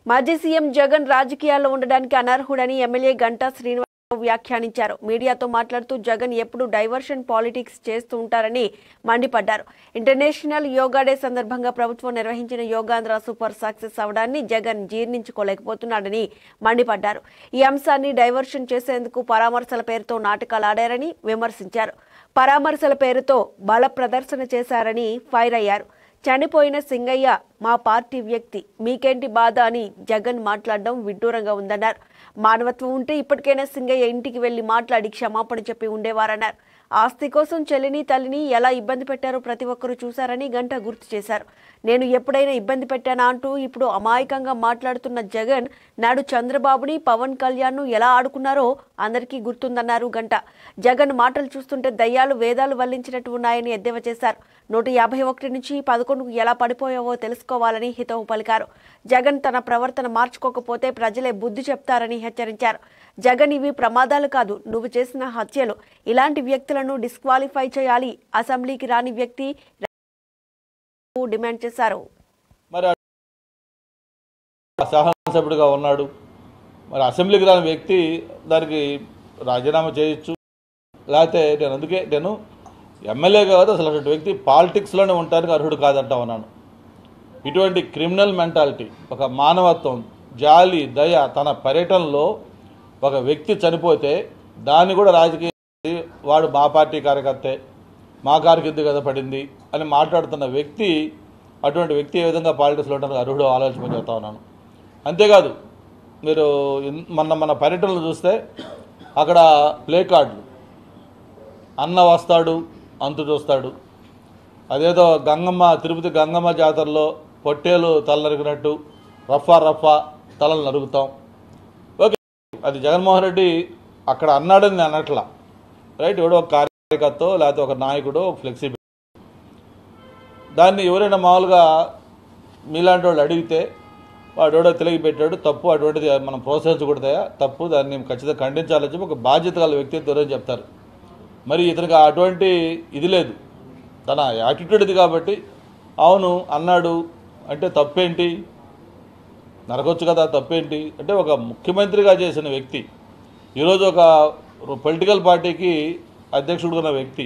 మాజీ సీఎం జగన్ రాజకీయాల్లో ఉండడానికి అనర్హుడని ఎమ్మెల్యే గంటా శ్రీనివాసరావు వ్యాఖ్యానించారు. మీడియాతో మాట్లాడుతూ జగన్ ఎప్పుడు డైవర్షన్ పాలిటిక్స్ చేస్తూ ఉంటారని మండిపడ్డారు. ఇంటర్నేషనల్ యోగా డే సందర్భంగా ప్రభుత్వం నిర్వహించిన యోగాంధ్ర సూపర్ సక్సెస్ అవడాన్ని జగన్ జీర్ణించుకోలేకపోతున్నాడని మండిపడ్డారు. ఈ అంశాన్ని డైవర్షన్ చేసేందుకు పరామర్శల పేరుతో నాటకాలు ఆడారని విమర్శించారు. పరామర్శల పేరుతో బల ప్రదర్శన చేశారని ఫైర్ అయ్యారు. చనిపోయిన సింగయ్య మా పార్టీ వ్యక్తి, మీకేంటి బాధ అని జగన్ మాట్లాడడం విడ్డూరంగా ఉందన్నారు. మానవత్వం ఉంటే ఇప్పటికైనా సింగయ్య ఇంటికి వెళ్లి మాట్లాడి క్షమాపణ చెప్పి ఉండేవారన్నారు. ఆస్తి కోసం చెల్లిని తల్లిని ఎలా ఇబ్బంది పెట్టారో ప్రతి ఒక్కరూ చూశారని గంటా గుర్తు చేశారు. నేను ఎప్పుడైనా ఇబ్బంది పెట్టానా అంటూ ఇప్పుడు అమాయకంగా మాట్లాడుతున్న జగన్ నాడు చంద్రబాబుని పవన్ కళ్యాణ్ను ఎలా ఆడుకున్నారో అందరికీ గుర్తుందన్నారు గంటా. జగన్ మాటలు చూస్తుంటే దయ్యాలు వేదాలు వల్లించినట్టు ఉన్నాయని ఎద్దేవా చేశారు. 151 నుంచి 11కు ఎలా పడిపోయావో తెలుసుకోవాలని హితవు పలికారు. జగన్ తన ప్రవర్తన మార్చుకోకపోతే ప్రజలే బుద్ధి చెప్తారని హెచ్చరించారు. జగన్ ఇవి ప్రమాదాలు కాదు, నువ్వు చేసిన హత్యలు. ఇలాంటి వ్యక్తులను డిస్క్వాలిఫై చేయాలి. అసెంబ్లీకి రాని వ్యక్తి డిమాండ్ చేశారు. మరి శాసనసభ్యుడిగా ఉన్నాడు, మరి అసెంబ్లీకి రాని వ్యక్తి దానికి రాజీనామా చేయొచ్చు. లేకపోతే నేను ఎమ్మెల్యే కాదు, అసలు అటువంటి వ్యక్తి పాలిటిక్స్లోనే ఉండడానికి అర్హుడు కాదంటా ఉన్నాను. ఇటువంటి క్రిమినల్ మెంటాలిటీ, ఒక మానవత్వం, జాలి, దయ, తన పర్యటనలో ఒక వ్యక్తి చనిపోతే దాన్ని కూడా రాజకీయ వాడు మా పార్టీ కార్యకర్తే, మా కారు కింద కదా పడింది అని మాట్లాడుతున్న వ్యక్తి, అటువంటి వ్యక్తి ఏ విధంగా పాలిటిక్స్లో ఉండడానికి అర్హుడు ఆలోచించమని చెప్తా ఉన్నాను. అంతేకాదు, మీరు మన పర్యటనలు చూస్తే అక్కడ ప్లే కార్డులు, అన్న వస్తాడు అంతు చూస్తాడు, అదేదో తిరుపతి గంగమ్మ జాతరలో పొట్టేలు తల నరికినట్టు రఫా తలలు నరుగుతాం. ఓకే, అది జగన్మోహన్ రెడ్డి అక్కడ అన్నాడని నేను అనట్లా, రైట్. ఎవడో ఒక కార్యకర్త లేకపోతే ఒక నాయకుడు ఫ్లెక్సిబుల్, దాన్ని ఎవరైనా మామూలుగా మీలాంటి వాళ్ళు అడిగితే వాడు ఎవడో తెలిగి పెట్టాడు, తప్పు, అటువంటిది మనం ప్రోత్సహించకూడదయా, తప్పు, దాన్ని ఖచ్చితంగా ఖండించాలని చెప్పి ఒక బాధ్యత గల వ్యక్తి ఎవరైనా చెప్తారు. మరి ఇతనికి అటువంటి ఇది లేదు, తన యాటిట్యూడ్ ఇది. కాబట్టి అవును అన్నాడు అంటే తప్పేంటి, నరకొచ్చు కదా, తప్పేంటి అంటే ఒక ముఖ్యమంత్రిగా చేసిన వ్యక్తి, ఈరోజు ఒక పొలిటికల్ పార్టీకి అధ్యక్షుడుగా ఉన్న వ్యక్తి